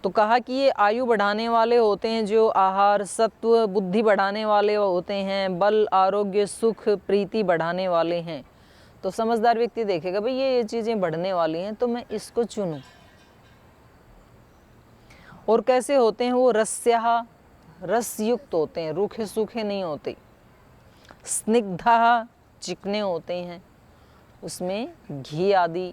तो कहा कि ये आयु बढ़ाने वाले होते हैं जो आहार, सत्व बुद्धि बढ़ाने वाले होते हैं, बल आरोग्य सुख प्रीति बढ़ाने वाले हैं। तो समझदार व्यक्ति देखेगा भाई ये चीज़ें बढ़ने वाली हैं तो मैं इसको चुनूं। और कैसे होते हैं वो? रस्या, रस युक्त होते हैं, रूखे सूखे नहीं होते। स्निग्धा, चिकने होते हैं, उसमें घी आदि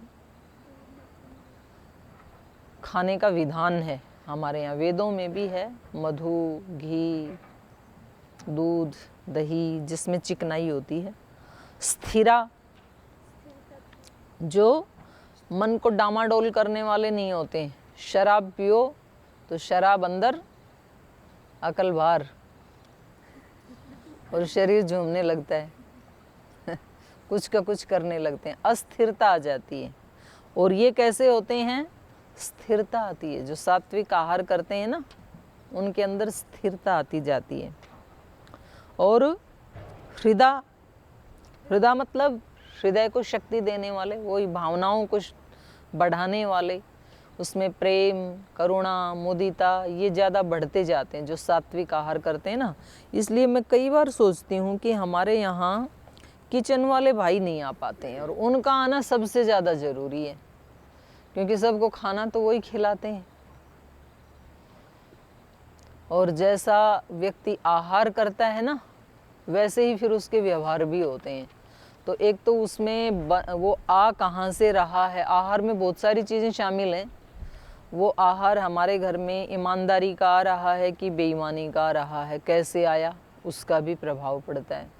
खाने का विधान है। हमारे यहाँ वेदों में भी है, मधु, घी, दूध, दही जिसमें चिकनाई होती है। स्थिरा, जो मन को डामाडोल करने वाले नहीं होते। शराब पियो तो शराब अंदर अकल बाहर और शरीर झूमने लगता है कुछ का कुछ करने लगते हैं, अस्थिरता आ जाती है। और ये कैसे होते हैं? स्थिरता आती है। जो सात्विक आहार करते हैं ना उनके अंदर स्थिरता आती जाती है। और हृदय, हृदय मतलब हृदय को शक्ति देने वाले, वही भावनाओं को बढ़ाने वाले, उसमें प्रेम, करुणा, मुदिता ये ज़्यादा बढ़ते जाते हैं जो सात्विक आहार करते हैं ना। इसलिए मैं कई बार सोचती हूँ कि हमारे यहाँ किचन वाले भाई नहीं आ पाते हैं और उनका आना सबसे ज़्यादा ज़रूरी है, क्योंकि सबको खाना तो वही खिलाते हैं। और जैसा व्यक्ति आहार करता है ना वैसे ही फिर उसके व्यवहार भी होते हैं। तो एक तो उसमें वो आ कहाँ से रहा है, आहार में बहुत सारी चीज़ें शामिल हैं। वो आहार हमारे घर में ईमानदारी का आ रहा है कि बेईमानी का आ रहा है, कैसे आया उसका भी प्रभाव पड़ता है।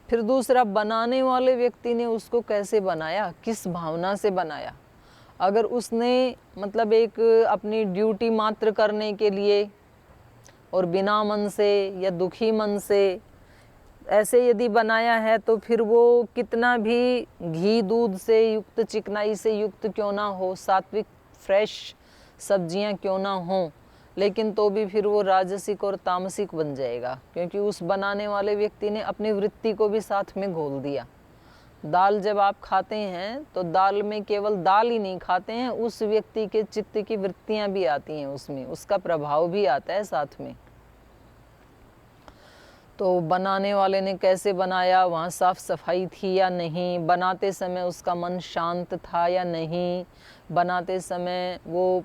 फिर दूसरा, बनाने वाले व्यक्ति ने उसको कैसे बनाया, किस भावना से बनाया। अगर उसने मतलब एक अपनी ड्यूटी मात्र करने के लिए और बिना मन से या दुखी मन से ऐसे यदि बनाया है तो फिर वो कितना भी घी दूध से युक्त, चिकनाई से युक्त क्यों ना हो, सात्विक फ्रेश सब्जियां क्यों ना हो, लेकिन तो भी फिर वो राजसिक और तामसिक बन जाएगा, क्योंकि उस बनाने वाले व्यक्ति ने अपनी वृत्ति को भी साथ में घोल दिया। दाल जब आप खाते हैं तो दाल में केवल दाल ही नहीं खाते हैं, उस व्यक्ति के चित्त की वृत्तियां भी आती हैं, उसमें उसका प्रभाव भी आता है साथ में। तो बनाने वाले ने कैसे बनाया, वहाँ साफ सफाई थी या नहीं, बनाते समय उसका मन शांत था या नहीं, बनाते समय वो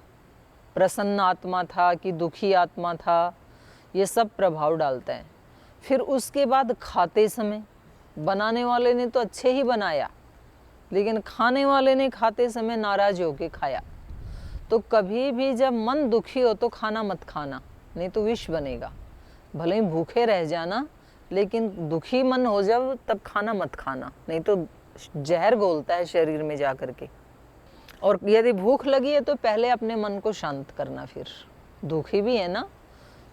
प्रसन्न आत्मा था कि दुखी आत्मा था, ये सब प्रभाव डालता है। फिर उसके बाद खाते समय बनाने वाले ने तो अच्छे ही बनाया, लेकिन खाने वाले ने खाते समय नाराज होके खाया। तो कभी भी जब मन दुखी हो तो खाना मत खाना, नहीं तो विष बनेगा। भले ही भूखे रह जाना, लेकिन दुखी मन हो जब तब खाना मत खाना, नहीं तो जहर घोलता है शरीर में जा कर के। और यदि भूख लगी है तो पहले अपने मन को शांत करना। फिर दुखी भी है ना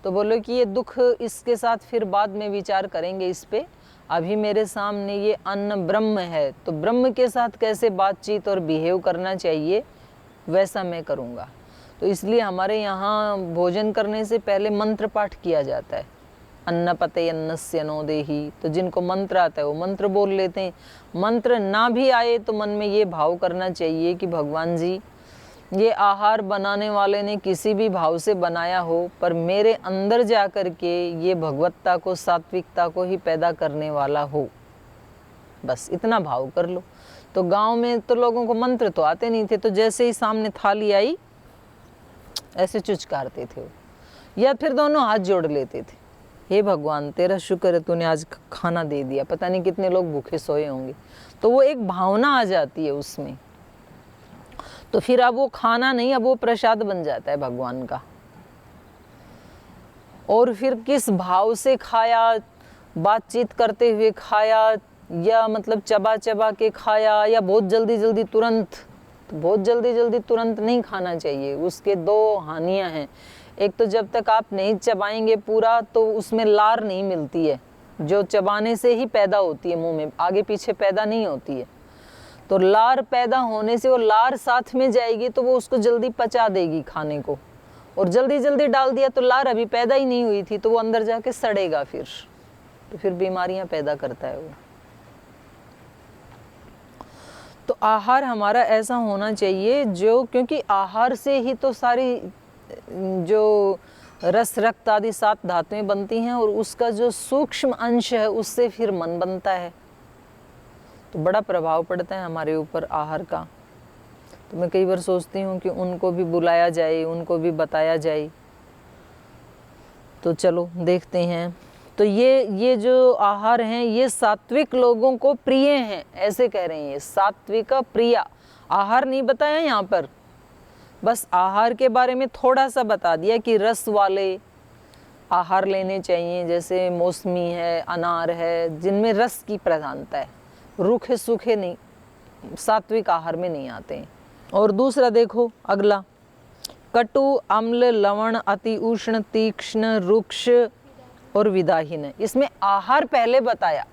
तो बोलो कि ये दुख इसके साथ फिर बाद में विचार करेंगे इस पे, अभी मेरे सामने ये अन्न ब्रह्म है, तो ब्रह्म के साथ कैसे बातचीत और बिहेव करना चाहिए वैसा मैं करूँगा। तो इसलिए हमारे यहाँ भोजन करने से पहले मंत्र पाठ किया जाता है, अन्नपते अन्नस्य नो देहि। तो जिनको मंत्र आता है वो मंत्र बोल लेते हैं। मंत्र ना भी आए तो मन में ये भाव करना चाहिए कि भगवान जी ये आहार बनाने वाले ने किसी भी भाव से बनाया हो, पर मेरे अंदर जा कर के ये भगवत्ता को, सात्विकता को ही पैदा करने वाला हो, बस इतना भाव कर लो। तो गांव में तो लोगों को मंत्र तो आते नहीं थे, तो जैसे ही सामने थाली आई ऐसे चुचकारते थे वो, या फिर दोनों हाथ जोड़ लेते थे, हे भगवान तेरा शुक्र है तूने आज खाना दे दिया, पता नहीं कितने लोग भूखे सोए होंगे। तो वो एक भावना आ जाती है उसमें। तो फिर अब वो खाना नहीं, अब वो प्रसाद बन जाता है भगवान का। और फिर किस भाव से खाया, बातचीत करते हुए खाया या मतलब चबा चबा के खाया या बहुत जल्दी जल्दी तुरंत, तो बहुत जल्दी जल्दी तुरंत नहीं खाना चाहिए। उसके दो हानियां हैं। एक तो जब तक आप नहीं चबाएंगे पूरा तो उसमें लार नहीं मिलती है, जो चबाने से ही पैदा होती है, मुंह में आगे पीछे पैदा नहीं होती है। तो लार पैदा होने से वो लार साथ में जाएगी तो वो उसको जल्दी पचा देगी खाने को, और जल्दी जल्दी डाल दिया तो लार अभी पैदा ही नहीं हुई थी तो वो अंदर जाके सड़ेगा, फिर बीमारियां पैदा करता है वो। तो आहार हमारा ऐसा होना चाहिए जो, क्योंकि आहार से ही तो सारी जो रस, रक्त आदि 7 धातुएं बनती हैं और उसका जो सूक्ष्म अंश है उससे फिर मन बनता है। तो बड़ा प्रभाव पड़ता है हमारे ऊपर आहार का। तो मैं कई बार सोचती हूँ कि उनको भी बुलाया जाए, उनको भी बताया जाए। तो चलो देखते हैं। तो ये जो आहार हैं ये सात्विक लोगों को प्रिय हैं, ऐसे कह रहे हैं। ये सात्विक प्रिय आहार नहीं बताया यहाँ पर, बस आहार के बारे में थोड़ा सा बता दिया कि रस वाले आहार लेने चाहिए, जैसे मौसमी है, अनार है, जिनमें रस की प्रधानता है। रूखे सूखे नहीं, सात्विक आहार में नहीं आते हैं। और दूसरा देखो अगला, कटु, अम्ल, लवण, अति उष्ण, तीक्ष्ण, रुक्ष और विदाहीन। इसमें आहार पहले बताया,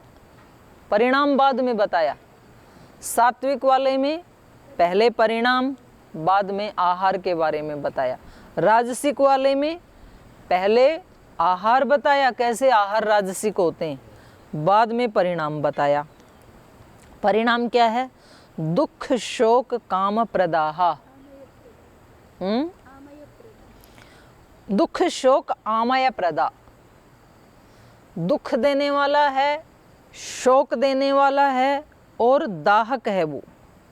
परिणाम बाद में बताया। सात्विक वाले में पहले परिणाम, बाद में आहार के बारे में बताया। राजसिक वाले में पहले आहार बताया, कैसे आहार राजसिक होते हैं, बाद में परिणाम बताया। परिणाम क्या है? दुख, शोक, काम प्रदाह। दुख, शोक, आमय प्रदा। दुख देने वाला है, शोक देने वाला है और दाहक है, वो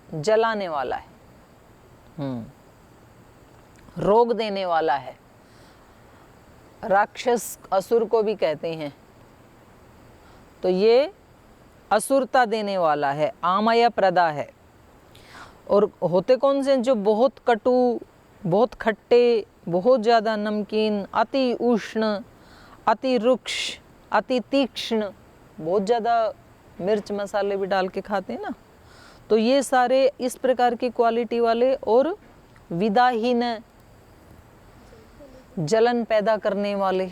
जलाने वाला है, रोग देने वाला है। राक्षस, असुर को भी कहते हैं। तो ये असुरता देने वाला है, आमय प्रदा है। और होते कौन से? जो बहुत कटु, बहुत खट्टे, बहुत ज़्यादा नमकीन, अति उष्ण, अति रुक्ष, अति तीक्ष्ण, बहुत ज़्यादा मिर्च मसाले भी डाल के खाते हैं ना। तो ये सारे इस प्रकार की क्वालिटी वाले, और विदाहीन, जलन पैदा करने वाले,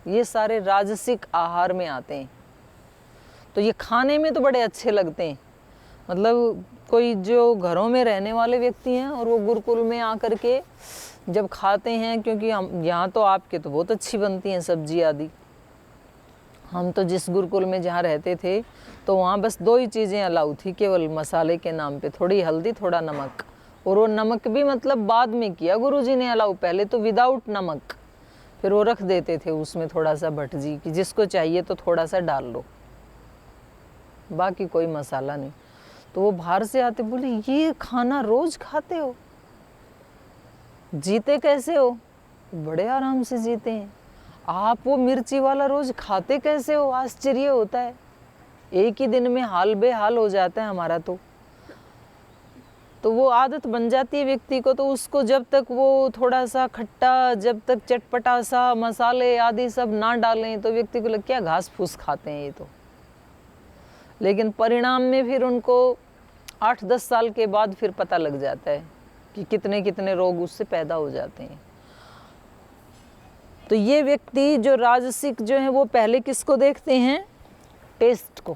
ये सारे राजसिक आहार में आते हैं। तो ये खाने में तो बड़े अच्छे लगते हैं। मतलब कोई जो घरों में रहने वाले व्यक्ति हैं और वो गुरुकुल में आकर के जब खाते हैं, क्योंकि हम यहाँ तो आपके तो बहुत अच्छी बनती हैं सब्जी आदि। हम तो जिस गुरुकुल में जहाँ रहते थे तो वहाँ बस 2 ही चीज़ें अलाउ थी केवल मसाले के नाम पे, थोड़ी हल्दी, थोड़ा नमक। और वो नमक भी मतलब बाद में किया गुरुजी ने अलाउ, पहले तो विदाउट नमक। फिर वो रख देते थे उसमें थोड़ा सा भटजी कि जिसको चाहिए तो थोड़ा सा डाल लो, बाकी कोई मसाला नहीं। तो वो बाहर से आते, बोले ये खाना रोज खाते हो, जीते कैसे हो? बड़े आराम से जीते हैं। आप वो मिर्ची वाला रोज खाते कैसे हो? आश्चर्य होता है। एक ही दिन में हाल बेहाल हो जाता है हमारा। तो वो आदत बन जाती है व्यक्ति को, तो उसको जब तक वो थोड़ा सा खट्टा, जब तक चटपटा सा, मसाले आदि सब ना डालें, तो व्यक्ति को लग क्या घास फूस खाते हैं ये तो। लेकिन परिणाम में फिर उनको 8-10 साल के बाद फिर पता लग जाता है कि कितने कितने रोग उससे पैदा हो जाते हैं। तो ये व्यक्ति जो राजसिक जो है वो पहले किसको देखते हैं? टेस्ट को।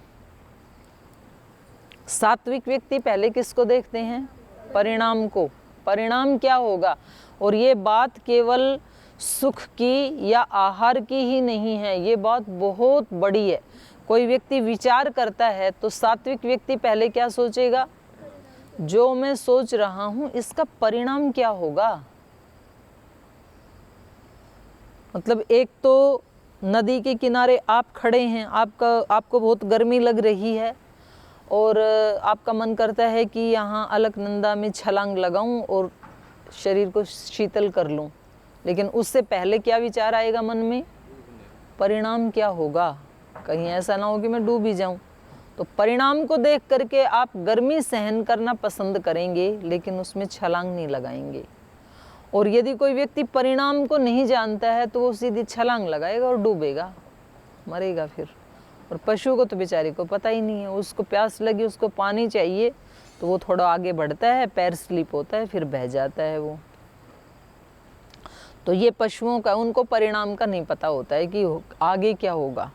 सात्विक व्यक्ति पहले किसको देखते हैं? परिणाम को। परिणाम क्या होगा? और ये बात केवल सुख की या आहार की ही नहीं है, ये बात बहुत बड़ी है। कोई व्यक्ति विचार करता है तो सात्विक व्यक्ति पहले क्या सोचेगा? जो मैं सोच रहा हूं इसका परिणाम क्या होगा। मतलब एक तो नदी के किनारे आप खड़े हैं, आपको बहुत गर्मी लग रही है और आपका मन करता है कि यहाँ अलकनंदा में छलांग लगाऊं और शरीर को शीतल कर लूं, लेकिन उससे पहले क्या विचार आएगा मन में? परिणाम क्या होगा, कहीं ऐसा ना हो कि मैं डूब ही जाऊं। तो परिणाम को देख करके आप गर्मी सहन करना पसंद करेंगे, लेकिन उसमें छलांग नहीं लगाएंगे। और यदि कोई व्यक्ति परिणाम को नहीं जानता है तो वो सीधी छलांग लगाएगा और डूबेगा, मरेगा फिर। और पशु को तो बेचारे को पता ही नहीं है, उसको प्यास लगी, उसको पानी चाहिए, तो वो थोड़ा आगे बढ़ता है, पैर स्लिप होता है, फिर बह जाता है वो। तो ये पशुओं का, उनको परिणाम का नहीं पता होता है कि आगे क्या होगा।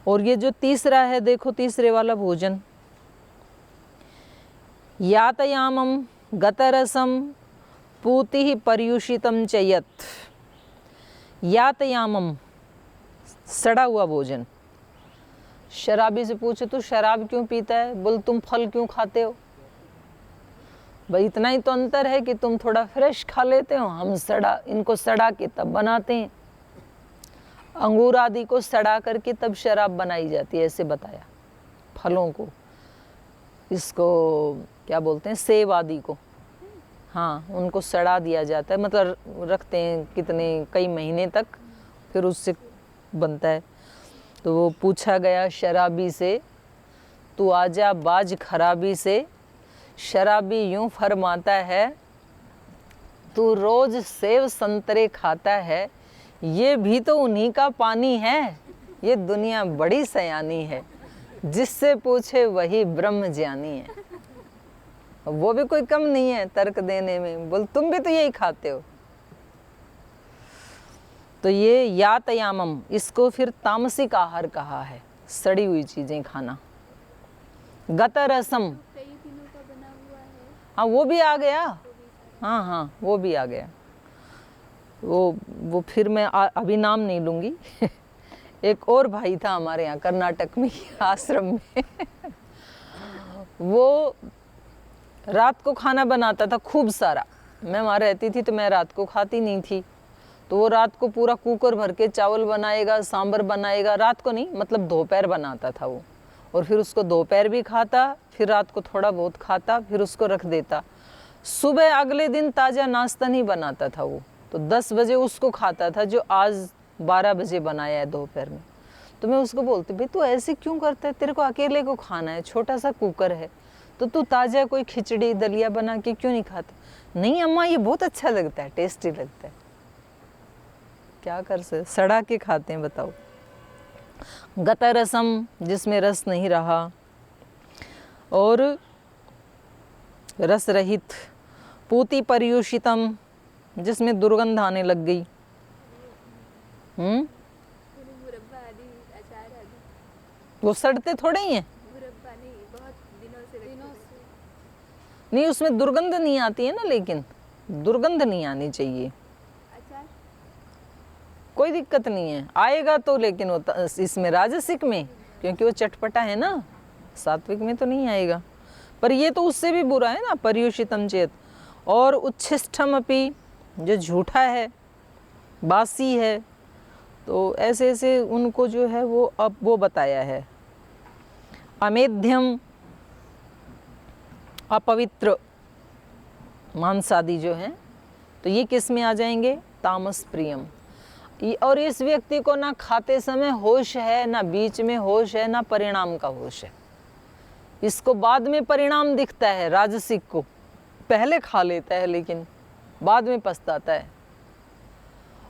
और ये जो तीसरा है, देखो तीसरे वाला भोजन, यातयामम गतरसम पूति पर्युषितम चयत। यातयामम, सड़ा हुआ भोजन। शराबी से पूछे तो शराब क्यों पीता है? बोल तुम फल क्यों खाते हो? भाई इतना ही तो अंतर है कि तुम थोड़ा फ्रेश खा लेते हो, हम इनको सड़ा के तब बनाते हैं। अंगूर आदि को सड़ा करके तब शराब बनाई जाती है, ऐसे बताया। फलों को, इसको क्या बोलते हैं, सेब आदि को, हाँ, उनको सड़ा दिया जाता है, मतलब रखते हैं कितने कई महीने तक, फिर उससे बनता है। तो वो पूछा गया शराबी से, तू आजा बाज खराबी से, शराबी यूं फरमाता है, तू रोज सेब संतरे खाता है, ये भी तो उन्हीं का पानी है, ये दुनिया बड़ी सयानी है, जिससे पूछे वही ब्रह्म ज्ञानी है। वो भी कोई कम नहीं है तर्क देने में, बोल तुम भी तो यही खाते हो। तो ये यातयामम, इसको फिर तामसिक आहार कहा है, सड़ी हुई चीजें खाना। गतरसम, हाँ वो भी आ गया, हाँ हाँ वो भी आ गया। वो फिर मैं अभी नाम नहीं लूँगी। एक और भाई था हमारे यहाँ कर्नाटक में आश्रम में वो रात को खाना बनाता था खूब सारा। मैं वहाँ रहती थी तो मैं रात को खाती नहीं थी, तो वो रात को पूरा कुकर भर के चावल बनाएगा, सांभर बनाएगा, रात को नहीं मतलब दोपहर बनाता था वो, और फिर उसको दोपहर भी खाता, फिर रात को थोड़ा बहुत खाता, फिर उसको रख देता। सुबह अगले दिन ताज़ा नाश्ता नहीं बनाता था वो, तो 10 बजे उसको खाता था जो आज 12 बजे बनाया है दोपहर में। तो मैं उसको बोलती, भाई तू ऐसे क्यों करता है, तेरे को अकेले को खाना है, छोटा सा कुकर है, तो तू ताज़ा कोई खिचड़ी दलिया बना के क्यों नहीं खाता? नहीं अम्मा ये बहुत अच्छा लगता है, टेस्टी लगता है। क्या कर सकते, सड़ा के खाते हैं, बताओ। गतरसम, जिसमें रस नहीं रहा, और रस रहित। पूति पर्युषितम, जिसमें दुर्गंध आने लग गई। वो सड़ते थोड़े ही हैं, नहीं उसमें दुर्गंध नहीं आती है ना, लेकिन दुर्गंध नहीं आनी चाहिए, कोई दिक्कत नहीं है, आएगा तो, लेकिन वो इसमें राजसिक में, क्योंकि वो चटपटा है ना, सात्विक में तो नहीं आएगा। पर ये तो उससे भी बुरा है ना, पर्युषितम चेत। और उच्छिष्टम अपि, जो झूठा है, बासी है, तो ऐसे ऐसे उनको जो है वो अब वो बताया है। अमेध्यम, अपवित्र मांस आदि जो हैं, तो ये किस में आ जाएंगे? तामस प्रियम। और इस व्यक्ति को ना खाते समय होश है, ना बीच में होश है, ना परिणाम का होश है। इसको बाद में परिणाम दिखता है, राजसिक को पहले खा लेता है लेकिन बाद में पछताता है,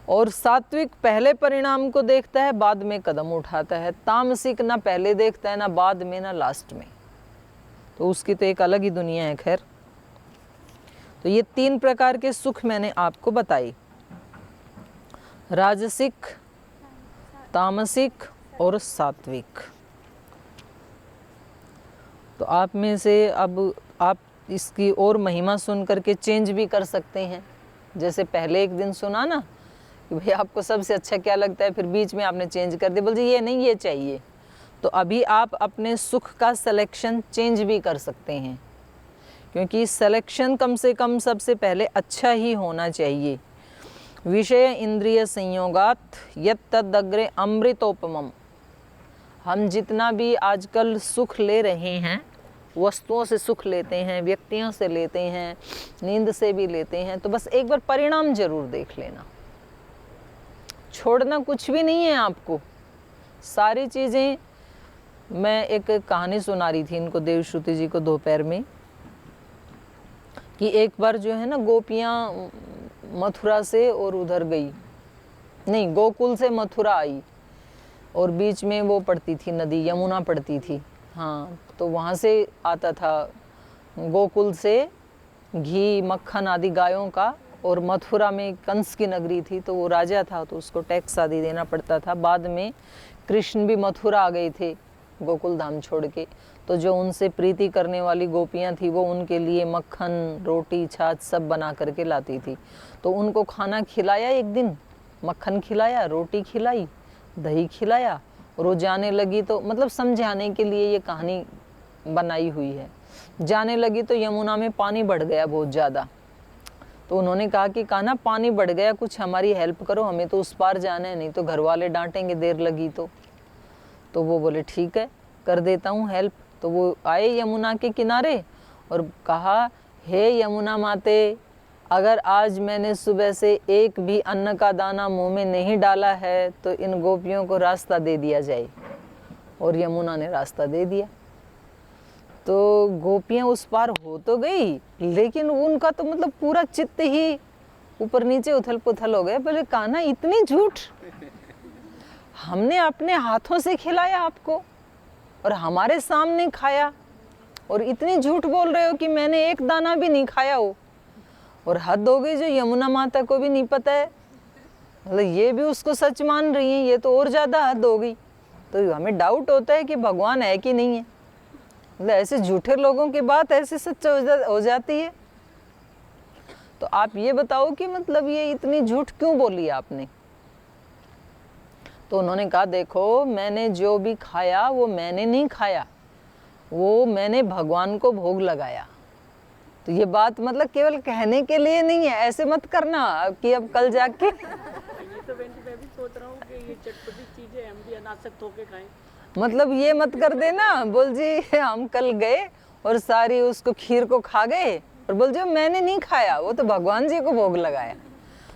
और सात्विक पहले परिणाम को देखता है, बाद में कदम उठाता है। तामसिक ना पहले देखता है, ना बाद में, ना लास्ट में, तो उसकी तो एक अलग ही दुनिया है। खैर, तो ये 3 प्रकार के सुख मैंने आपको बताई, राजसिक, तामसिक और सात्विक। तो आप में से अब आप इसकी और महिमा सुन करके चेंज भी कर सकते हैं। जैसे पहले एक दिन सुना ना कि भाई आपको सबसे अच्छा क्या लगता है, फिर बीच में आपने चेंज कर दिया, बोल जी ये नहीं ये चाहिए, तो अभी आप अपने सुख का सिलेक्शन चेंज भी कर सकते हैं, क्योंकि सिलेक्शन कम से कम सबसे पहले अच्छा ही होना चाहिए। विषय इंद्रिय संयोगात यत्तदग्रे अमृतोपमम। हम जितना भी आजकल सुख ले रहे हैं, वस्तुओं से सुख लेते हैं, व्यक्तियों से लेते हैं, नींद से भी लेते हैं, तो बस एक बार परिणाम जरूर देख लेना। छोड़ना कुछ भी नहीं है आपको, सारी चीज़ें। मैं एक कहानी सुना रही थी इनको, देवश्रुति जी को, दोपहर में, कि एक बार जो है ना गोपियाँ मथुरा से और उधर गई, नहीं गोकुल से मथुरा आई, और बीच में वो पड़ती थी नदी, यमुना पड़ती थी, हाँ, तो वहाँ से आता था गोकुल से घी मक्खन आदि गायों का, और मथुरा में कंस की नगरी थी, तो वो राजा था तो उसको टैक्स आदि देना पड़ता था। बाद में कृष्ण भी मथुरा आ गए थे गोकुल धाम छोड़ के, तो जो उनसे प्रीति करने वाली गोपियाँ थी वो उनके लिए मक्खन, रोटी, छाछ सब बना करके लाती थी। तो उनको खाना खिलाया, एक दिन मक्खन खिलाया, रोटी खिलाई, दही खिलाया, और वो जाने लगी। तो मतलब समझाने के लिए ये कहानी बनाई हुई है। जाने लगी तो यमुना में पानी बढ़ गया बहुत ज़्यादा। तो उन्होंने कहा कि कान्हा पानी बढ़ गया, कुछ हमारी हेल्प करो, हमें तो उस पार जाना है, नहीं तो घर वाले डांटेंगे देर लगी तो वो बोले ठीक है कर देता हूँ हेल्प। तो वो आए यमुना के किनारे और कहा, हे यमुना माते, अगर आज मैंने सुबह से एक भी अन्न का दाना मुंह में नहीं डाला है तो इन गोपियों को रास्ता दे दिया जाए। और यमुना ने रास्ता दे दिया। तो गोपियाँ उस पार हो तो गई, लेकिन उनका तो मतलब पूरा चित्त ही ऊपर नीचे उथल पुथल हो गया। बोले कान्हा इतनी झूठ, हमने अपने हाथों से खिलाया आपको और हमारे सामने खाया, और इतनी झूठ बोल रहे हो कि मैंने एक दाना भी नहीं खाया हो। और हद हो गई, जो यमुना माता को भी नहीं पता है, मतलब ये भी उसको सच मान रही है, ये तो और ज़्यादा हद हो गई। तो हमें डाउट होता है कि भगवान है कि नहीं है। मतलब ऐसे झूठे लोगों की बात ऐसे सच हो जाती है। तो आप ये बताओ कि मतलब ये इतनी झूठ क्यों बोली आपने। तो उन्होंने कहा, देखो मैंने जो भी खाया वो मैंने नहीं खाया, वो मैंने भगवान को भोग लगाया। तो ये बात मतलब केवल कहने के लिए नहीं है, ऐसे मत करना कि अब कल जाके ये तो मैं भी सोच रहा हूँ कि ये चटपटी चीजें हम भी अनासक्त होके खाएं। मतलब ये मत कर देना, बोल जी हम कल गए और सारी उसको खीर को खा गए और बोल जी मैंने नहीं खाया, वो तो भगवान जी को भोग लगाया।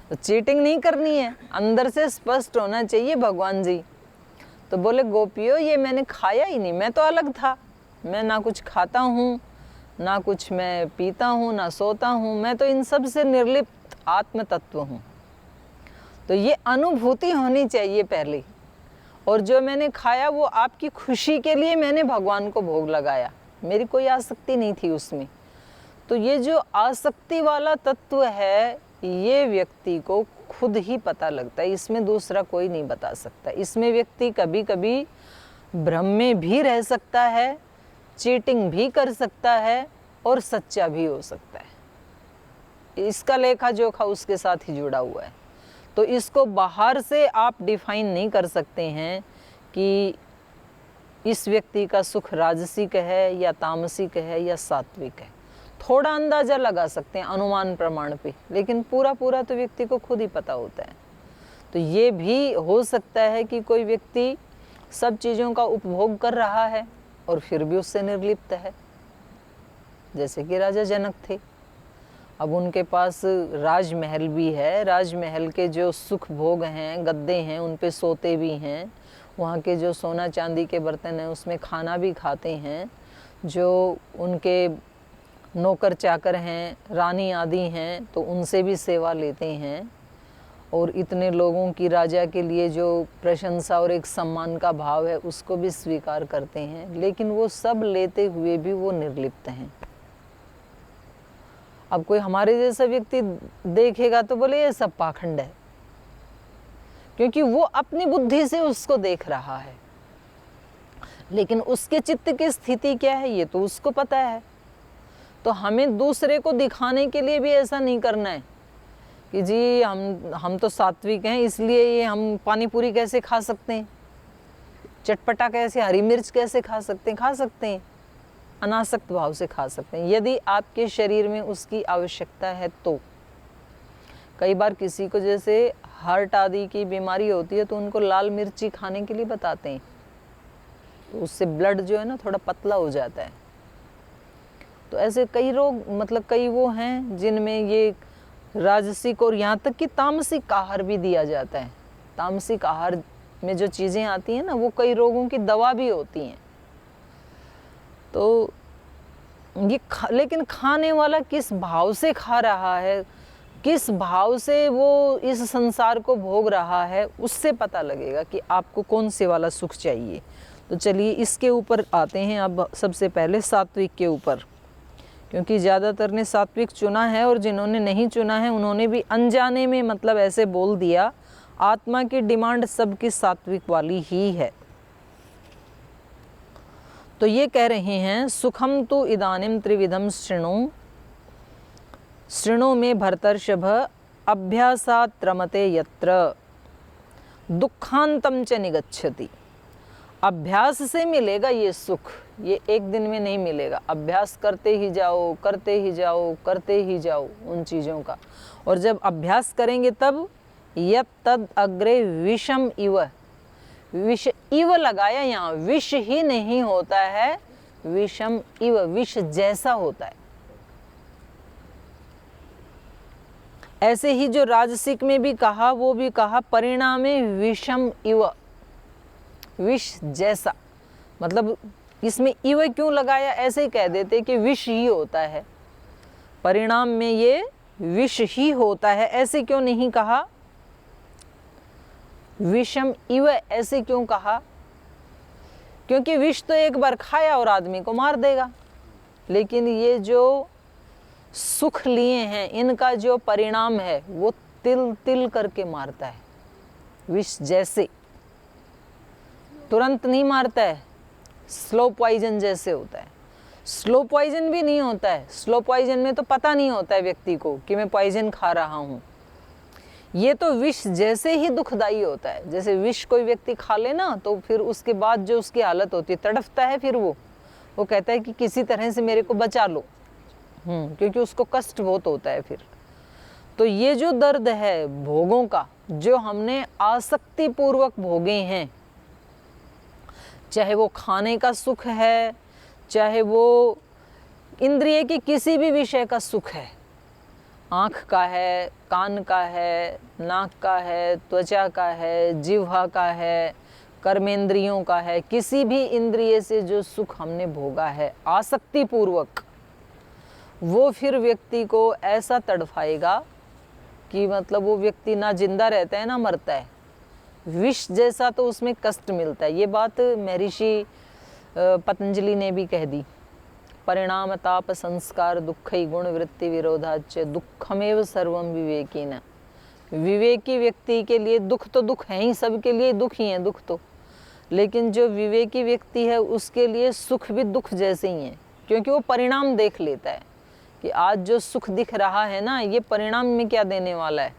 तो चीटिंग नहीं करनी है, अंदर से स्पष्ट होना चाहिए भगवान जी। तो बोले गोपियों ये मैंने खाया ही नहीं, मैं तो अलग था, मैं ना कुछ खाता हूँ, ना कुछ मैं पीता हूँ, ना सोता हूँ, मैं तो इन सब से निर्लिप्त आत्म तत्व हूँ। तो ये अनुभूति होनी चाहिए पहले। और जो मैंने खाया वो आपकी खुशी के लिए मैंने भगवान को भोग लगाया, मेरी कोई आसक्ति नहीं थी उसमें। तो ये जो आसक्ति वाला तत्व है ये व्यक्ति को खुद ही पता लगता है, इसमें दूसरा कोई नहीं बता सकता। इसमें व्यक्ति कभी कभी भ्रम में भी रह सकता है, चीटिंग भी कर सकता है और सच्चा भी हो सकता है। इसका लेखा जोखा उसके साथ ही जुड़ा हुआ है। तो इसको बाहर से आप डिफाइन नहीं कर सकते हैं कि इस व्यक्ति का सुख राजसिक है या तामसिक है या सात्विक है। थोड़ा अंदाज़ा लगा सकते हैं अनुमान प्रमाण पे, लेकिन पूरा पूरा तो व्यक्ति को खुद ही पता होता है। तो ये भी हो सकता है कि कोई व्यक्ति सब चीज़ों का उपभोग कर रहा है और फिर भी उससे निर्लिप्त है, जैसे कि राजा जनक थे। अब उनके पास राजमहल भी है, राजमहल के जो सुख भोग हैं, गद्दे हैं, उन पे सोते भी हैं, वहाँ के जो सोना चांदी के बर्तन हैं उसमें खाना भी खाते हैं, जो उनके नौकर चाकर हैं, रानी आदि हैं, तो उनसे भी सेवा लेते हैं। और इतने लोगों की राजा के लिए जो प्रशंसा और एक सम्मान का भाव है उसको भी स्वीकार करते हैं, लेकिन वो सब लेते हुए भी वो निर्लिप्त हैं। अब कोई हमारे जैसा व्यक्ति देखेगा तो बोले ये सब पाखंड है, क्योंकि वो अपनी बुद्धि से उसको देख रहा है, लेकिन उसके चित्त की स्थिति क्या है ये तो उसको पता है। तो हमें दूसरे को दिखाने के लिए भी ऐसा नहीं करना है कि जी हम तो सात्विक हैं इसलिए ये हम पानी पूरी कैसे खा सकते हैं, चटपटा कैसे, हरी मिर्च कैसे खा सकते हैं। खा सकते हैं, अनासक्त भाव से खा सकते हैं, यदि आपके शरीर में उसकी आवश्यकता है तो। कई बार किसी को जैसे हार्ट आदि की बीमारी होती है तो उनको लाल मिर्ची खाने के लिए बताते हैं, तो उससे ब्लड जो है ना थोड़ा पतला हो जाता है। तो ऐसे कई रोग, मतलब कई वो हैं जिनमें ये राजसिक और यहाँ तक कि तामसिक आहार भी दिया जाता है। तामसिक आहार में जो चीज़ें आती हैं ना वो कई रोगों की दवा भी होती हैं। तो ये लेकिन खाने वाला किस भाव से खा रहा है, किस भाव से वो इस संसार को भोग रहा है, उससे पता लगेगा कि आपको कौन से वाला सुख चाहिए। तो चलिए इसके ऊपर आते हैं अब सबसे पहले सात्विक के ऊपर, क्योंकि ज़्यादातर ने सात्विक चुना है और जिन्होंने नहीं चुना है उन्होंने भी अनजाने में मतलब ऐसे बोल दिया। आत्मा की डिमांड सबकी सात्विक वाली ही है। तो ये कह रहे हैं सुखम तु इदानीम त्रिविधम शृणु में भरतर्षभ अभ्यासात् रमते यत्र दुखांतम च निगच्छति। अभ्यास से मिलेगा ये सुख, ये एक दिन में नहीं मिलेगा। अभ्यास करते ही जाओ, करते ही जाओ, करते ही जाओ उन चीज़ों का। और जब अभ्यास करेंगे तब यत् तद अग्रे विषम इव, विष इव लगाया यहाँ, विष ही नहीं होता है, विषम इव, विष जैसा होता है। ऐसे ही जो राजसिक में भी कहा, वो भी कहा परिणामे विषम इव, विष जैसा। मतलब इसमें इव क्यों लगाया, ऐसे ही कह देते कि विष ही होता है, परिणाम में ये विष ही होता है। ऐसे क्यों नहीं कहा विषम इव, ऐसे क्यों कहा? क्योंकि विष तो एक बार खाया और आदमी को मार देगा, लेकिन ये जो सुख लिए हैं इनका जो परिणाम है वो तिल तिल करके मारता है। विष जैसे तुरंत नहीं मारता है, स्लो पॉइजन जैसे होता है। स्लो पॉइजन भी नहीं होता है, स्लो पॉइजन में तो पता नहीं होता है व्यक्ति को कि मैं पॉइजन खा रहा हूँ। ये तो विष जैसे ही दुखदाई होता है। जैसे विष कोई व्यक्ति खा ले ना, तो फिर उसके बाद जो उसकी हालत होती है, तड़फता है, फिर वो कहता है कि किसी तरह से मेरे को बचा लो, क्योंकि उसको कष्ट बहुत होता है फिर। तो ये जो दर्द है भोगों का, जो हमने आसक्ति पूर्वक भोगे हैं, चाहे वो खाने का सुख है, चाहे वो इंद्रिय के किसी भी विषय का सुख है, आँख का है, कान का है, नाक का है, त्वचा का है, जिह्वा का है, कर्मेंद्रियों का है, किसी भी इंद्रिय से जो सुख हमने भोगा है आसक्ति पूर्वक, वो फिर व्यक्ति को ऐसा तड़फाएगा कि मतलब वो व्यक्ति ना जिंदा रहता है ना मरता है। विष जैसा तो उसमें कष्ट मिलता है। ये बात महर्षि पतंजलि ने भी कह दी। परिणाम ताप संस्कार दुखई गुण वृत्ति विरोधाच दुखमेव सर्वम विवेकीन। विवेकी व्यक्ति के लिए दुख तो दुख है ही, सबके लिए दुख ही है दुख तो, लेकिन जो विवेकी व्यक्ति है उसके लिए सुख भी दुख जैसे ही है, क्योंकि वो परिणाम देख लेता है कि आज जो सुख दिख रहा है ना, ये परिणाम में क्या देने वाला है।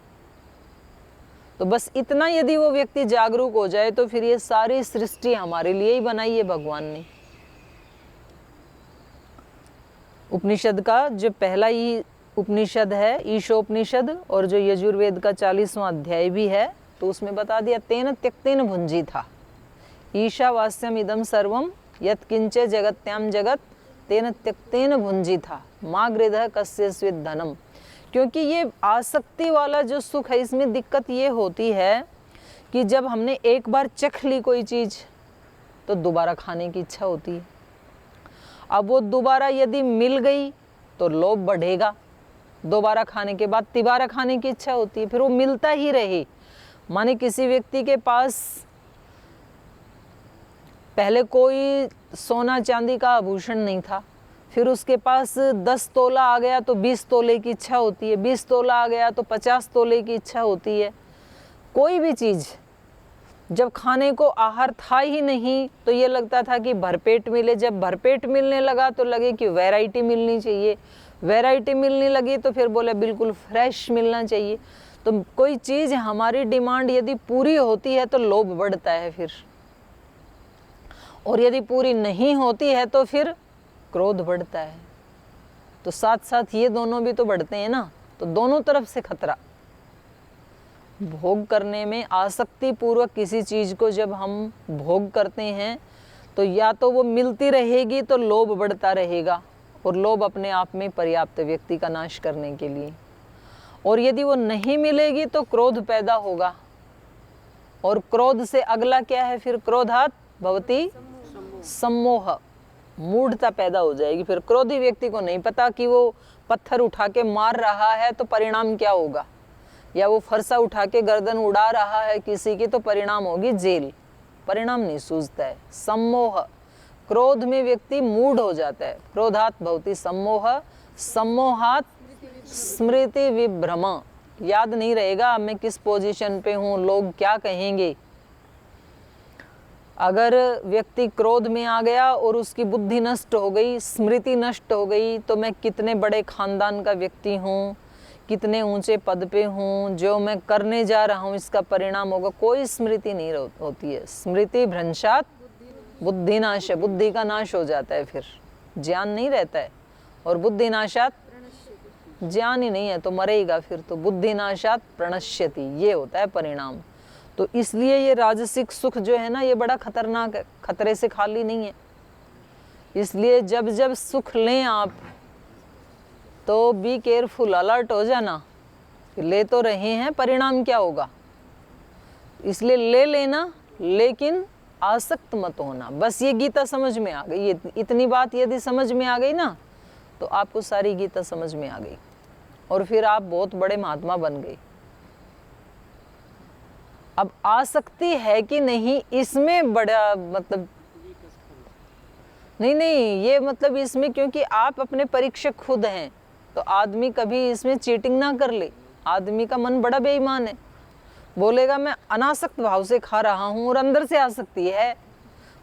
तो बस इतना यदि वो व्यक्ति जागरूक हो जाए तो फिर ये सारी सृष्टि हमारे लिए ही बनाई है भगवान ने। उपनिषद का जो पहला ही उपनिषद है ईशोपनिषद, और जो यजुर्वेद का 40वां अध्याय भी है, तो उसमें बता दिया तेन त्यक्तेन भुंजी था ईशावास्यम इदम सर्वम यत्किंचे जगत्याम जगत तेन त्यक्तेन भुंजी था माँ गृधः कस्य स्विद धनम। क्योंकि ये आसक्ति वाला जो सुख है, इसमें दिक्कत ये होती है कि जब हमने एक बार चख ली कोई चीज़ तो दोबारा खाने की इच्छा होती है। अब वो दोबारा यदि मिल गई तो लोभ बढ़ेगा, दोबारा खाने के बाद तिबारा खाने की इच्छा होती है, फिर वो मिलता ही रहे। माने किसी व्यक्ति के पास पहले कोई सोना चांदी का आभूषण नहीं था, फिर उसके पास 10 तोला आ गया तो 20 तोले की इच्छा होती है, 20 तोला आ गया तो 50 तोले की इच्छा होती है। कोई भी चीज़ जब खाने को आहार था ही नहीं तो ये लगता था कि भरपेट मिले, जब भरपेट मिलने लगा तो लगे कि वैरायटी मिलनी चाहिए, वैरायटी मिलने लगी तो फिर बोले बिल्कुल फ्रेश मिलना चाहिए। तो कोई चीज़ हमारी डिमांड यदि पूरी होती है तो लोभ बढ़ता है फिर, और यदि पूरी नहीं होती है तो फिर क्रोध बढ़ता है। तो साथ साथ ये दोनों भी तो बढ़ते हैं ना, तो दोनों तरफ से खतरा। भोग करने में आसक्ति पूर्वक किसी चीज़ को जब हम भोग करते हैं तो या तो वो मिलती रहेगी तो लोभ बढ़ता रहेगा, और लोभ अपने आप में पर्याप्त व्यक्ति का नाश करने के लिए, और यदि वो नहीं मिलेगी तो क्रोध पैदा होगा, और क्रोध से अगला क्या है फिर, क्रोधात भवति सम्मोह, मूढ़ता पैदा हो जाएगी। फिर क्रोधी व्यक्ति को नहीं पता कि वो पत्थर उठा के मार रहा है तो परिणाम क्या होगा, या वो फरसा उठा के गर्दन उड़ा रहा है किसी की तो परिणाम होगी जेल। परिणाम नहीं सूझता है। सम्मोह, क्रोध में व्यक्ति मूढ़ हो जाता है। क्रोधात भवति सम्मोह, सम्मोहात स्मृति विभ्रम, याद नहीं रहेगा मैं किस पोजीशन पे हूँ, लोग क्या कहेंगे। अगर व्यक्ति क्रोध में आ गया और उसकी बुद्धि नष्ट हो गई, स्मृति नष्ट हो गई, तो मैं कितने बड़े खानदान का व्यक्ति हूँ, कितने ऊंचे पद पे हूँ, जो मैं करने जा रहा हूँ इसका परिणाम होगा, कोई स्मृति नहीं होती है। स्मृति भ्रंशात बुद्धि नाश है, बुद्धि का नाश हो जाता है, फिर ज्ञान नहीं रहता है। और बुद्धि नाशात, ज्ञान ही नहीं है तो मरेगा फिर, तो बुद्धि नाशात प्रणश्यति, ये होता है परिणाम। तो इसलिए ये राजसिक सुख जो है ना, ये बड़ा खतरनाक है, खतरे से खाली नहीं है। इसलिए जब जब सुख लें आप तो बी केयरफुल, अलर्ट हो जाना, ले तो रहे हैं, परिणाम क्या होगा। इसलिए ले लेना, लेकिन आसक्त मत होना। बस ये गीता समझ में आ गई, ये इतनी बात यदि समझ में आ गई ना, तो आपको सारी गीता समझ में आ गई और फिर आप बहुत बड़े महात्मा बन गए। अब आसक्ति है कि नहीं, इसमें बड़ा मतलब नहीं, ये मतलब इसमें, क्योंकि आप अपने परीक्षक खुद हैं, तो आदमी कभी इसमें चीटिंग ना कर ले। आदमी का मन बड़ा बेईमान है, बोलेगा मैं अनासक्त भाव से खा रहा हूं और अंदर से आसक्ति है,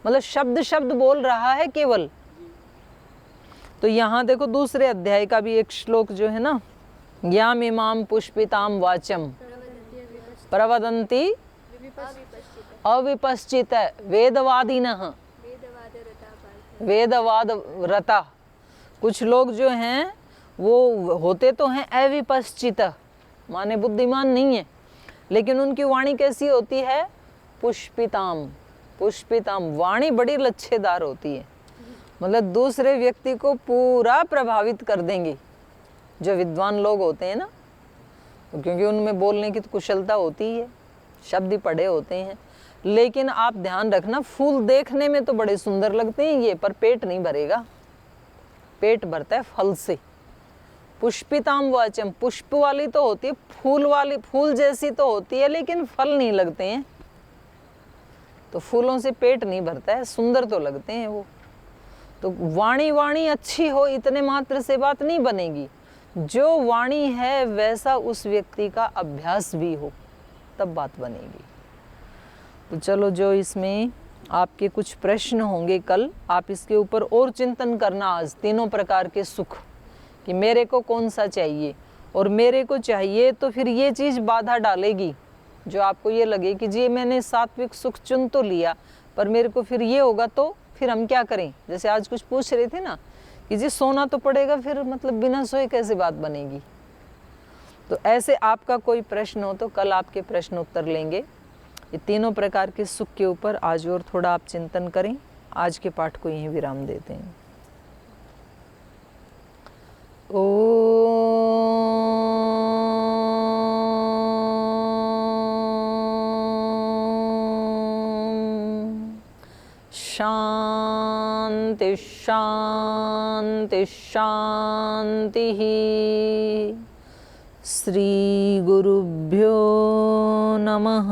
मतलब शब्द शब्द बोल रहा है केवल। तो यहाँ देखो दूसरे अध्याय का भी एक श्लोक जो है ना, याम इमाम पुष्पिताम वाचम प्रवदन्ति अविपश्चित वेदवादिनः, वेदवाद रता। कुछ लोग जो हैं वो होते तो हैं अविपश्चित, माने बुद्धिमान नहीं है, लेकिन उनकी वाणी कैसी होती है, पुष्पिताम, पुष्पिताम, वाणी बड़ी लच्छेदार होती है, मतलब दूसरे व्यक्ति को पूरा प्रभावित कर देंगे। जो विद्वान लोग होते हैं ना, क्योंकि उनमें बोलने की तो कुशलता होती ही है, शब्द ही पढ़े होते हैं। लेकिन आप ध्यान रखना, फूल देखने में तो बड़े सुंदर लगते हैं ये, पर पेट नहीं भरेगा, पेट भरता है फल से। पुष्पिताम वाचम, पुष्प वाली तो होती है, फूल वाली, फूल जैसी तो होती है, लेकिन फल नहीं लगते हैं। तो फूलों से पेट नहीं भरता है, सुंदर तो लगते हैं वो। तो वाणी अच्छी हो इतने मात्र से बात नहीं बनेगी, जो वाणी है वैसा उस व्यक्ति का अभ्यास भी हो, तब बात बनेगी। तो चलो, जो इसमें आपके कुछ प्रश्न होंगे कल, आप इसके ऊपर और चिंतन करना आज, तीनों प्रकार के सुख, कि मेरे को कौन सा चाहिए, और मेरे को चाहिए तो फिर ये चीज़ बाधा डालेगी, जो आपको ये लगे कि जी मैंने सात्विक सुख चुन तो लिया, पर मेरे को फिर ये होगा तो फिर हम क्या करें। जैसे आज कुछ पूछ रहे थे ना कि जी सोना तो पड़ेगा, फिर मतलब बिना सोए कैसे बात बनेगी। तो ऐसे आपका कोई प्रश्न हो तो कल आपके प्रश्न उत्तर लेंगे। ये तीनों प्रकार के सुख के ऊपर आज और थोड़ा आप चिंतन करें। आज के पाठ को यहीं विराम देते हैं। शांति शांति शांति। श्री गुरुभ्यो नमः।